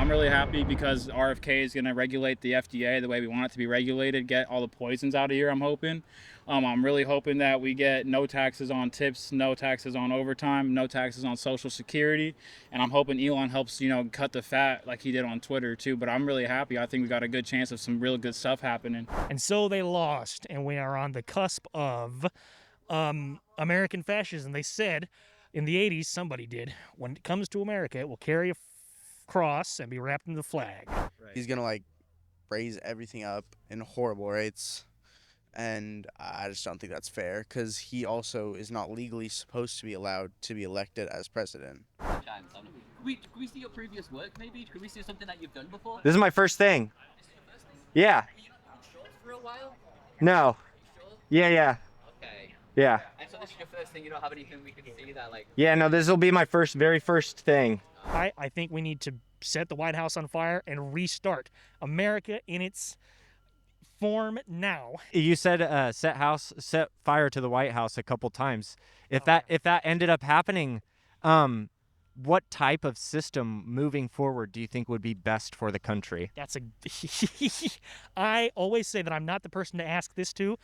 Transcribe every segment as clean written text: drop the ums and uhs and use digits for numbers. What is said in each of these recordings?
I'm really happy because RFK is going to regulate the FDA the way we want it to be regulated, get all the poisons out of here, I'm hoping. I'm really hoping that we get no taxes on tips, no taxes on overtime, no taxes on Social Security, and I'm hoping Elon helps, cut the fat like he did on Twitter too. But I'm really happy. I think we got a good chance of some real good stuff happening. And so they lost, and we are on the cusp of American fascism. They said in the 80s, somebody did, when it comes to America, it will carry a cross and be wrapped in the flag. Right. He's going to raise everything up in horrible rates. And I just don't think that's fair because he also is not legally supposed to be allowed to be elected as president. Chants. Could we see your previous work maybe? Could we see something that you've done before? This is my first thing. This is your first thing? Yeah. Have you not been short for a while? No. Sure? Yeah. Okay. Yeah. And so this is your first thing, you don't have anything we can see that Yeah, no, this will be my very first thing. I think we need to set the White House on fire and restart America in its form now. You said set fire to the White House a couple times. If that ended up happening, what type of system moving forward do you think would be best for the country? I always say that I'm not the person to ask this to.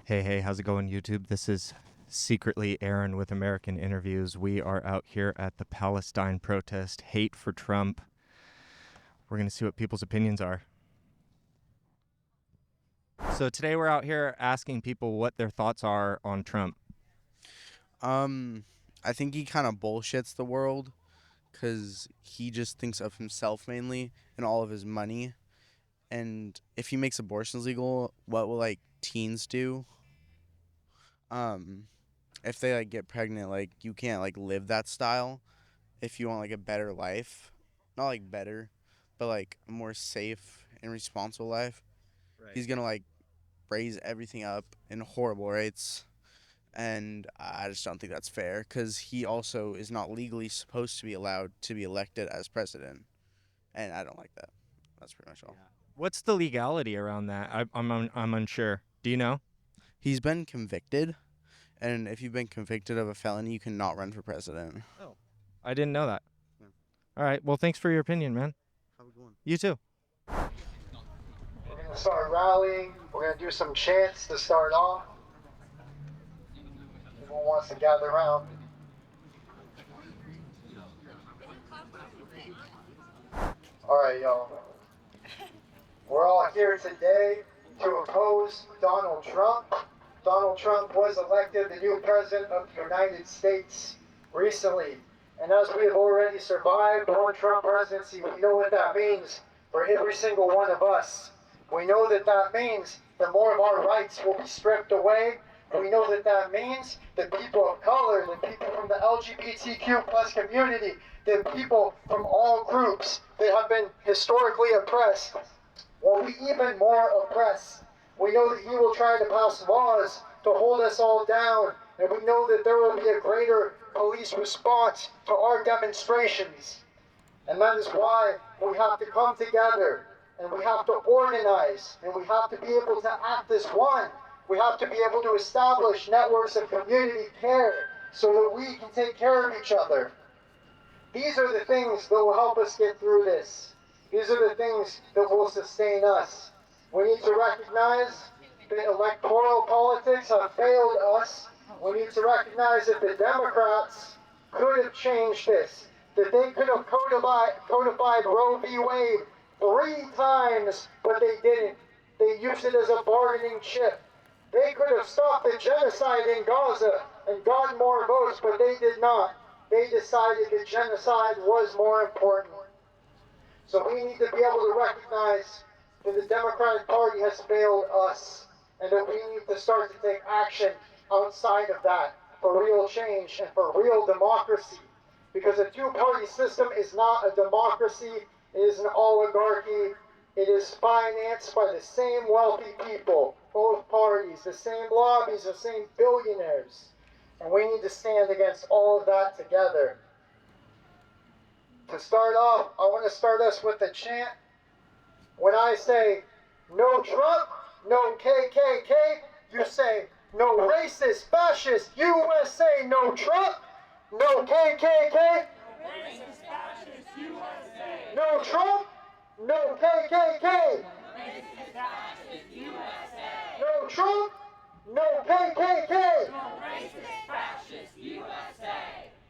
Hey, how's it going, YouTube? This is secretly Aaron with American Interviews. We are out here at the Palestine protest, hate for Trump. We're going to see what people's opinions are. So today we're out here asking people what their thoughts are on Trump. I think he kind of bullshits the world because he just thinks of himself mainly and all of his money. And if he makes abortions legal, what will teens do? If they get pregnant, you can't live that style if you want a better life. Not better, but a more safe and responsible life. Right. He's gonna raise everything up in horrible rates, and I just don't think that's fair because he also is not legally supposed to be allowed to be elected as president, and I don't like that. That's pretty much all. Yeah. What's the legality around that? I'm unsure. Do you know? He's been convicted, and if you've been convicted of a felony, you cannot run for president. Oh, I didn't know that. Yeah. All right. Well, thanks for your opinion, man. Have a good one. You too. We're going to start rallying. We're going to do some chants to start off. Everyone wants to gather around. All right, y'all. We're all here today to oppose Donald Trump. Donald Trump was elected the new president of the United States recently. And as we have already survived one Trump presidency, we know what that means for every single one of us. We know that that means that more of our rights will be stripped away. We know that that means that people of color, that people from the LGBTQ plus community, that people from all groups that have been historically oppressed will be even more oppressed. We know that he will try to pass laws to hold us all down, and we know that there will be a greater police response to our demonstrations. And that is why we have to come together, and we have to organize, and we have to be able to act as one. We have to be able to establish networks of community care so that we can take care of each other. These are the things that will help us get through this. These are the things that will sustain us. We need to recognize that electoral politics have failed us. We need to recognize that the Democrats could have changed this, that they could have codified Roe v. Wade 3 times, but they didn't. They used it as a bargaining chip. They could have stopped the genocide in Gaza and gotten more votes, but they did not. They decided that genocide was more important. So we need to be able to recognize that the Democratic Party has failed us, and that we need to start to take action outside of that for real change and for real democracy. Because a two-party system is not a democracy, it is an oligarchy. It is financed by the same wealthy people, both parties, the same lobbies, the same billionaires. And we need to stand against all of that together. To start off, I want to start us with a chant. When I say, no Trump, no KKK, you say, no racist, fascist, USA, no Trump, no KKK, no Trump, no KKK, no Trump, no KKK.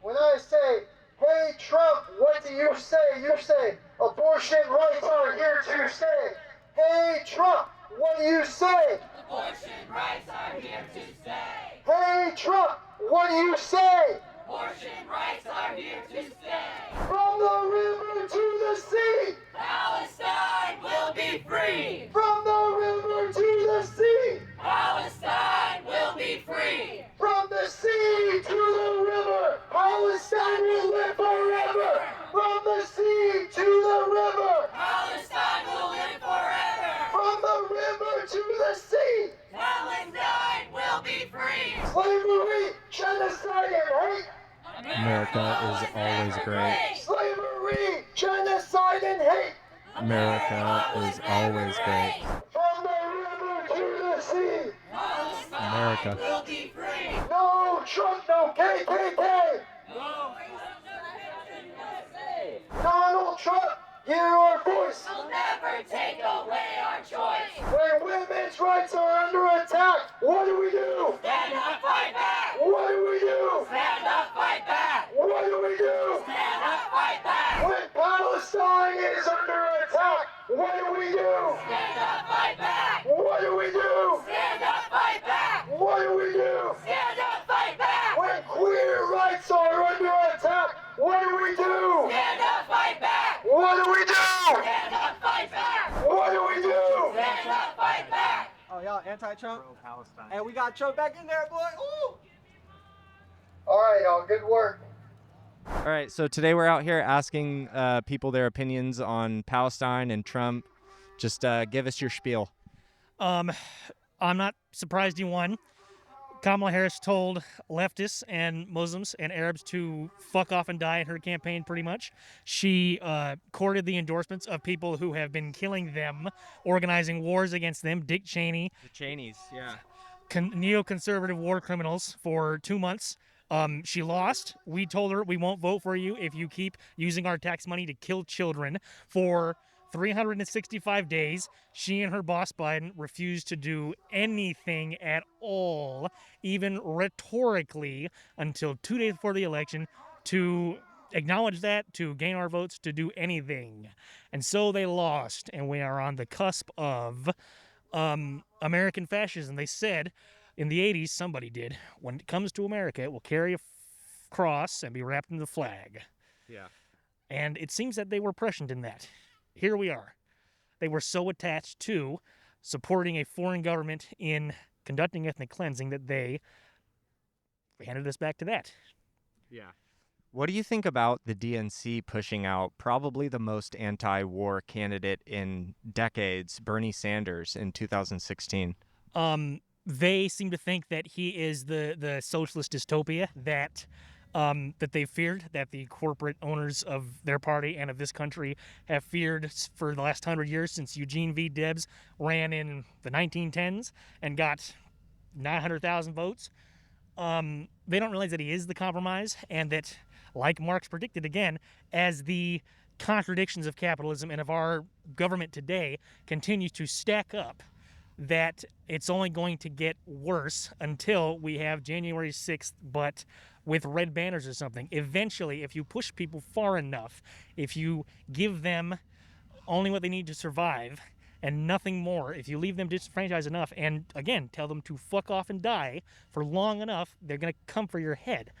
When I say, hey Trump, what do you say? You say, abortion rights are here to stay. Hey Trump, what do you say? Abortion rights are here to stay. Hey Trump, what do you say? Abortion rights are here to stay. From the river to the sea, Palestine will be free. from the river to the sea, Palestine will be free. from the sea to the river, Palestine will live forever. From the sea to the river, Palestine will live forever. from the river to the sea. Palestine will be free. Slavery, genocide, and hate. America is always great. Slavery, genocide, and hate. America is always great. From the river to the sea. America. Will be free. No Trump, no KKK. Donald Trump, hear our voice. Will never take away our choice. When women's rights are under attack, what do we do? Stand up, fight back. What do we do? Stand up, fight back. What do we do? Stand up, fight back. When Palestine is under attack, what do we do? Stand up, fight back. What do we do? Stand up, fight back. What do we do? Stand up, fight back. When queer rights are under attack, what do we do? Stand up, fight back. What do we do? Stand up, fight back. What do we do? Stand up, fight back. Oh, y'all anti-Trump? And we got Trump back in there, boy. Ooh! All right, y'all, good work. All right, so today we're out here asking people their opinions on Palestine and Trump. Just give us your spiel. I'm not surprised you won. Kamala Harris told leftists and Muslims and Arabs to fuck off and die in her campaign, pretty much. She courted the endorsements of people who have been killing them, organizing wars against them. Dick Cheney, The Cheneys, yeah. neoconservative war criminals for 2 months. She lost. We told her we won't vote for you if you keep using our tax money to kill children. For 365 days, she and her boss Biden refused to do anything at all, even rhetorically, until 2 days before the election to acknowledge that, to gain our votes, to do anything. And so they lost, and we are on the cusp of American fascism. They said in the 80s, somebody did, when it comes to America, it will carry a cross and be wrapped in the flag. Yeah. And it seems that they were prescient in that. Here we are. They were so attached to supporting a foreign government in conducting ethnic cleansing that they handed us back to that. Yeah. What do you think about the DNC pushing out probably the most anti-war candidate in decades, Bernie Sanders, in 2016? They seem to think that he is the socialist dystopia that they feared, that the corporate owners of their party and of this country have feared for the last 100 years, since Eugene V. Debs ran in the 1910s and got 900,000 votes. They don't realize that he is the compromise, and that, like Marx predicted again, as the contradictions of capitalism and of our government today continue to stack up, that it's only going to get worse until we have January 6th, but with red banners or something. Eventually, if you push people far enough, if you give them only what they need to survive, and nothing more. If you leave them disenfranchised enough, and again, tell them to fuck off and die for long enough, they're going to come for your head.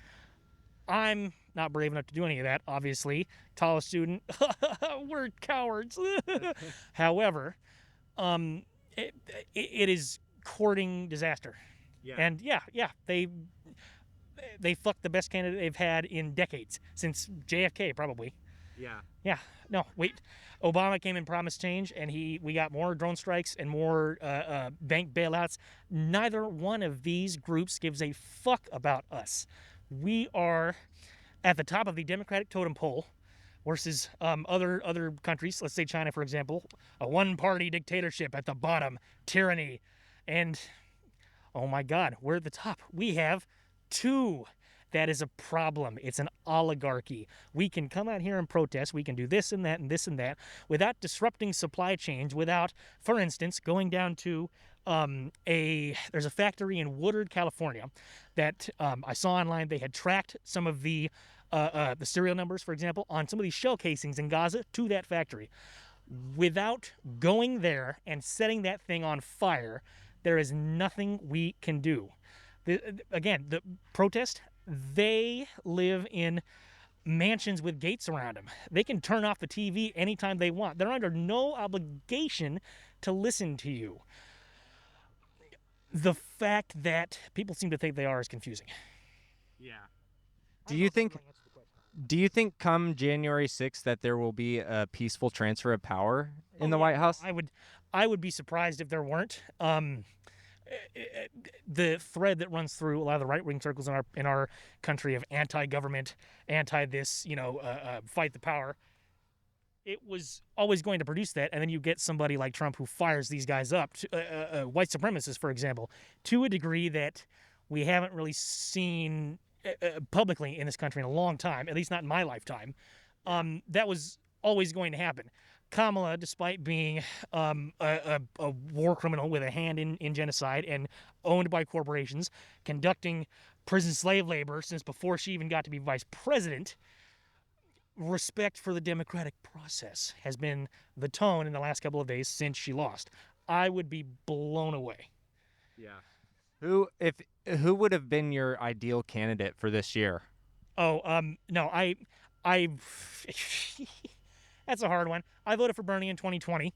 I'm not brave enough to do any of that, obviously. Tallest student, we're cowards. However, it is courting disaster. Yeah. And yeah, they fucked the best candidate they've had in decades, since JFK probably. Yeah. Yeah, no, wait. Obama came and promised change, and we got more drone strikes and more bank bailouts. Neither one of these groups gives a fuck about us. We are at the top of the Democratic totem pole versus other countries. Let's say China, for example, a one-party dictatorship at the bottom, tyranny, and oh my God, we're at the top. We have two. That is a problem. It's an oligarchy. We can come out here and protest. We can do this and that and this and that without disrupting supply chains, without, for instance, going down to there's a factory in Woodard, California that I saw online. They had tracked some of the serial numbers, for example, on some of these shell casings in Gaza to that factory. Without going there and setting that thing on fire, there is nothing we can do. Again, the protest, they live in mansions with gates around them. They can turn off the TV anytime they want. They're under no obligation to listen to you. The fact that people seem to think they are is confusing. Yeah. Do you think come January 6th that there will be a peaceful transfer of power in the White House? I would be surprised if there weren't. The thread that runs through a lot of the right-wing circles in our country of anti-government, anti-this, fight the power, it was always going to produce that. And then you get somebody like Trump who fires these guys up, white supremacists, for example, to a degree that we haven't really seen publicly in this country in a long time, at least not in my lifetime. That was always going to happen. Kamala, despite being a war criminal with a hand in genocide and owned by corporations, conducting prison slave labor since before she even got to be vice president, respect for the democratic process has been the tone in the last couple of days since she lost. I would be blown away. Yeah. Who would have been your ideal candidate for this year? Oh, no, I that's a hard one. I voted for Bernie in 2020.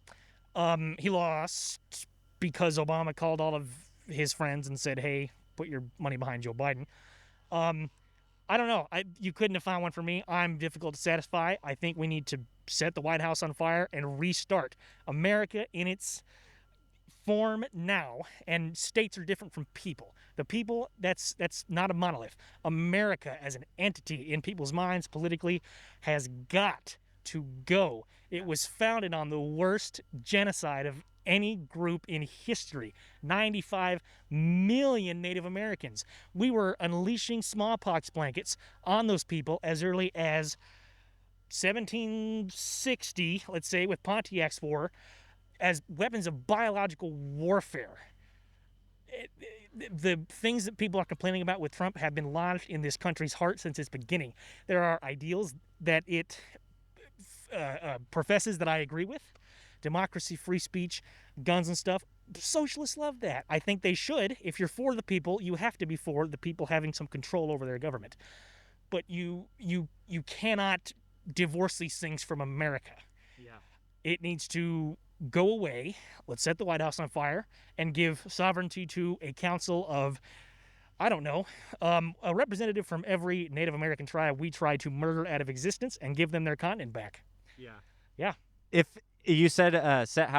He lost because Obama called all of his friends and said, hey, put your money behind Joe Biden. I don't know. You couldn't have found one for me. I'm difficult to satisfy. I think we need to set the White House on fire and restart America in its form now. And states are different from people. The people, that's not a monolith. America as an entity in people's minds politically has got to go. It was founded on the worst genocide of any group in history. 95 million Native Americans. We were unleashing smallpox blankets on those people as early as 1760, let's say, with Pontiac's War, as weapons of biological warfare. The things that people are complaining about with Trump have been lodged in this country's heart since its beginning. There are ideals that it professes that I agree with. Democracy, free speech, guns and stuff. Socialists love that. I think they should. If you're for the people, you have to be for the people having some control over their government. But you cannot divorce these things from America. Yeah. It needs to go away. Let's set the White House on fire and give sovereignty to a council of, I don't know, a representative from every Native American tribe we tried to murder out of existence and give them their continent back. Yeah. Yeah. If you said set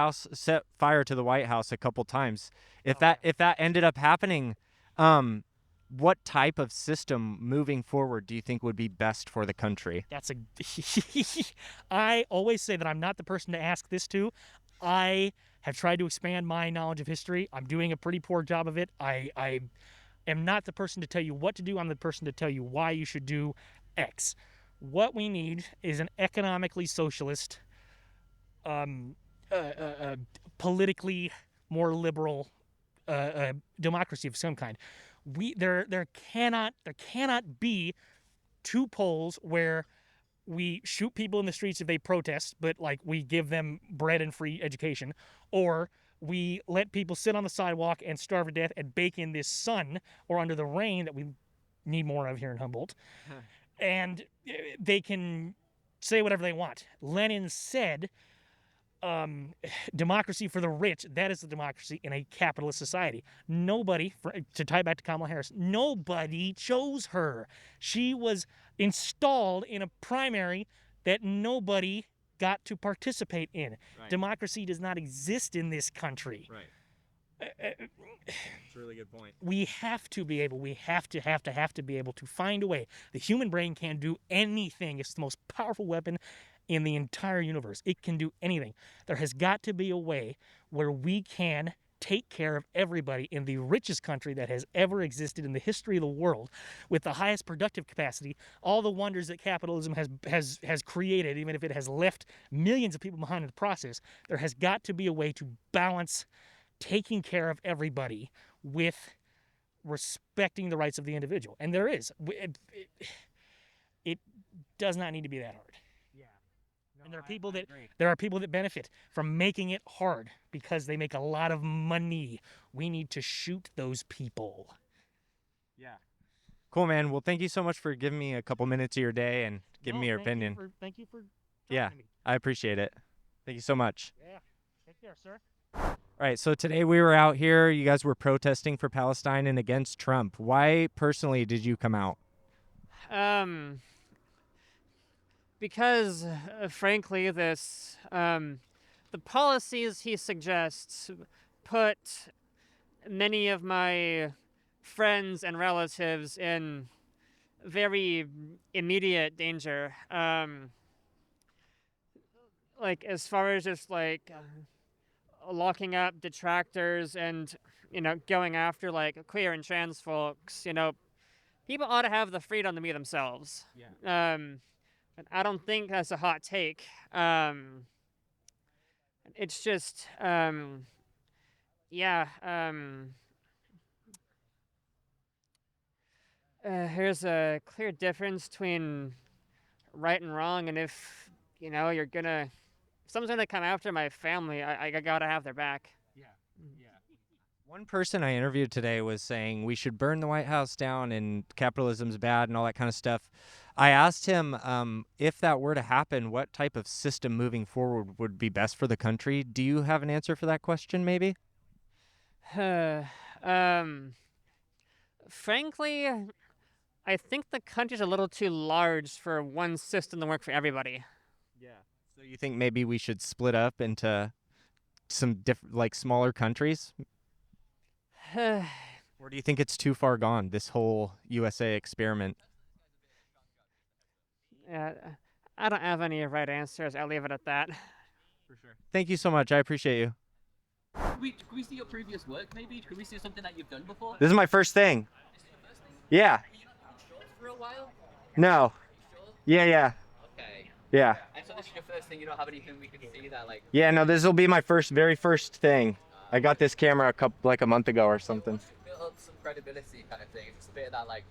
fire to the White House a couple times, if that ended up happening, what type of system moving forward do you think would be best for the country? I always say that I'm not the person to ask this to. I have tried to expand my knowledge of history. I'm doing a pretty poor job of it. I am not the person to tell you what to do. I'm the person to tell you why you should do X. What we need is an economically socialist, politically more liberal democracy of some kind. There cannot be two poles where we shoot people in the streets if they protest, but like we give them bread and free education, or we let people sit on the sidewalk and starve to death and bake in this sun or under the rain that we need more of here in Humboldt, and they can say whatever they want. Lenin said, democracy for the rich, that is the democracy in a capitalist society. Nobody, to tie back to Kamala Harris, nobody chose her. She was installed in a primary that nobody got to participate in. Right. Democracy does not exist in this country. Right. That's a really good point. We have to be able, we have to be able to find a way. The human brain can do anything. It's the most powerful weapon in the entire universe. It can do anything. There has got to be a way where we can take care of everybody in the richest country that has ever existed in the history of the world, with the highest productive capacity, all the wonders that capitalism has created, even if it has left millions of people behind in the process. There has got to be a way to balance taking care of everybody with respecting the rights of the individual. And there is. It does not need to be that hard. And there are people that benefit from making it hard because they make a lot of money. We need to shoot those people. Yeah. Cool, man. Well, thank you so much for giving me a couple minutes of your day and giving me your opinion. Thank you for Yeah, talking to me. I appreciate it. Thank you so much. Yeah. Take care, sir. All right, so today we were out here. You guys were protesting for Palestine and against Trump. Why personally did you come out? Because, frankly, the policies he suggests put many of my friends and relatives in very immediate danger. Like, as far as just, like, locking up detractors and, going after, like, queer and trans folks, people ought to have the freedom to be themselves. Yeah. And I don't think that's a hot take. It's just, here's a clear difference between right and wrong, and if, if someone's gonna come after my family, I gotta have their back. Yeah. One person I interviewed today was saying we should burn the White House down and capitalism's bad and all that kind of stuff. I asked him if that were to happen, what type of system moving forward would be best for the country. Do you have an answer for that question, maybe? Frankly, I think the country's a little too large for one system to work for everybody. Yeah. So you think maybe we should split up into some different, like, smaller countries? Or do you think it's too far gone, this whole USA experiment? I don't have any right answers. I'll leave it at that. For sure. Thank you so much. I appreciate you. Can we see your previous work, maybe? Can we see something that you've done before? This is my first thing. This is your first thing? Yeah. Have you not been short for a while? No. Sure? Yeah. Okay. Yeah. And so this is your first thing, you don't have anything we can see that, like... Yeah, no, this will be my very first thing. I got this camera a month ago or something. Build up some credibility kind of thing. It's a bit of that, like...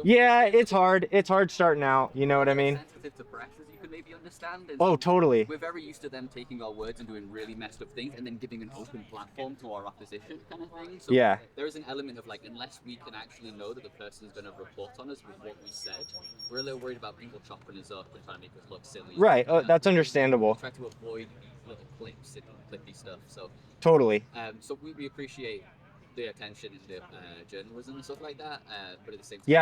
Yeah, it's hard. It's hard starting out. You know what I mean? Sensitive to press, as you could maybe understand. And Oh, totally. We're very used to them taking our words and doing really messed up things and then giving an open platform to our opposition kind of thing. So Yeah. there is an element of, like, unless we can actually know that the person's going to report on us with what we said, we're a little worried about people chopping us up and trying to make us look silly. Right. That's understandable. We try to avoid these little clips and clippy stuff. So Totally. so we appreciate the attention and the journalism and stuff like that, but at the same time, Yeah,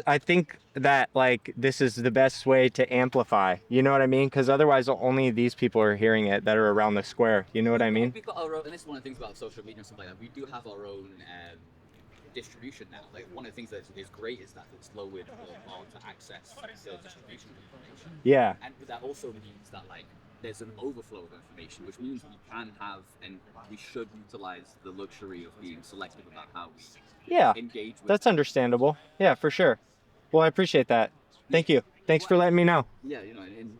I think that, like, this is the best way to amplify. You know what I mean? Because otherwise, only these people are hearing it that are around the square. You know what I mean? We've got our own, and this is one of the things about social media and stuff like that. We do have our own distribution now. Like, one of the things that is great is that it's lowered the bar to access the distribution of information. Yeah. And that also means that, like, there's an overflow of information, which means we can have and we should utilize the luxury of being selective about how we engage with That's understandable. Yeah, for sure. Well, I appreciate that. Thank you. Thanks for letting me know. Yeah,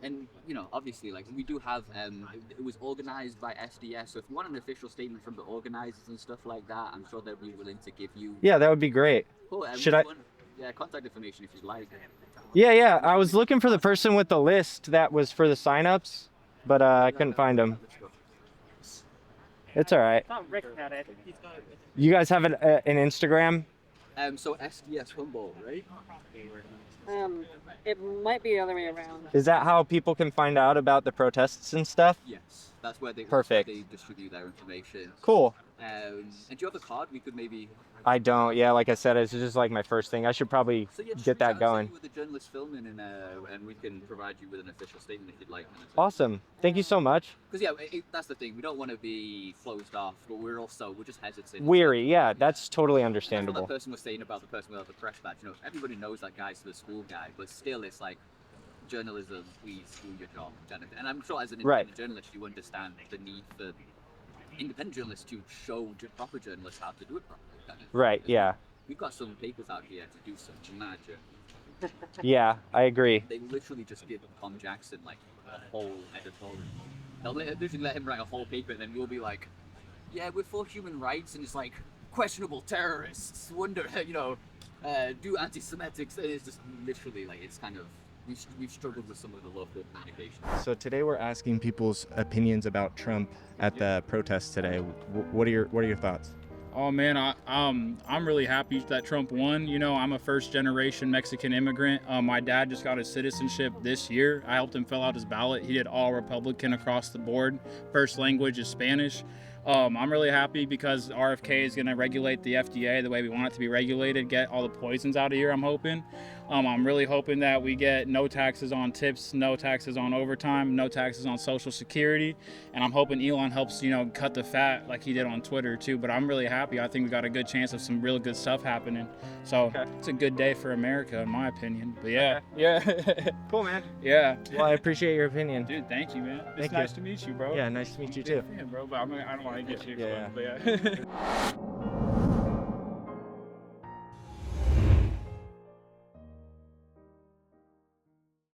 and obviously, like, we do have, it was organized by SDS, so if you want an official statement from the organizers and stuff like that, I'm sure they'll be willing to give you. Yeah, that would be great. Cool, Should I? contact information if you'd like. Yeah. I was looking for the person with the list that was for the signups, but I couldn't find him. It's all right. I thought Rick had it. You guys have an Instagram? So SDS Humboldt, right? It might be the other way around. Is that how people can find out about the protests and stuff? Yes, that's where they Perfect. they distribute their information. Cool. And do you have a card? We could maybe. I don't. Yeah, like I said, it's just like my first thing. I should probably So yeah, just get reach that out, going. send you with the journalist filming, and we can provide you with an official statement if you'd like. Awesome. Thank you so much. Because yeah, that's the thing. We don't want to be closed off, but we're just hesitant. Weary. Yeah, that's totally That's what understandable. that person was saying about the person without the press badge. You know, everybody knows that guy's the school guy, but still, it's like journalism. Please do your job, Jonathan. And I'm sure as an independent journalist, you understand the need for independent journalists to show proper journalists how to do it properly. Right. Yeah. We've got some papers out here to do some magic. Yeah, I agree. They literally just give Tom Jackson like a whole editorial. They'll literally let him write a whole paper, and then we'll be like, "Yeah, we're for human rights," and it's like questionable terrorists. Wonder, do anti-Semitics. It's just literally like it's kind of we've struggled with some of the local communication. So today we're asking people's opinions about Trump at the protest today. What are your thoughts? Oh man, I'm really happy that Trump won. You know, I'm a first-generation Mexican immigrant. My dad just got his citizenship this year. I helped him fill out his ballot. He did all Republican across the board. First language is Spanish. I'm really happy because RFK is going to regulate the FDA the way we want it to be regulated, get all the poisons out of here, I'm hoping. I'm really hoping that we get no taxes on tips, no taxes on overtime, no taxes on Social Security, and I'm hoping Elon helps, cut the fat like he did on Twitter too. But I'm really happy. I think we got a good chance of some real good stuff happening. So It's a good day for America, in my opinion. But yeah. Cool, man. Yeah. Well, I appreciate your opinion. Dude, thank you, man. Thank It's you. nice to meet you, bro. Yeah, nice to meet you too. Yeah, bro, but I don't want to get you. Yeah. But yeah.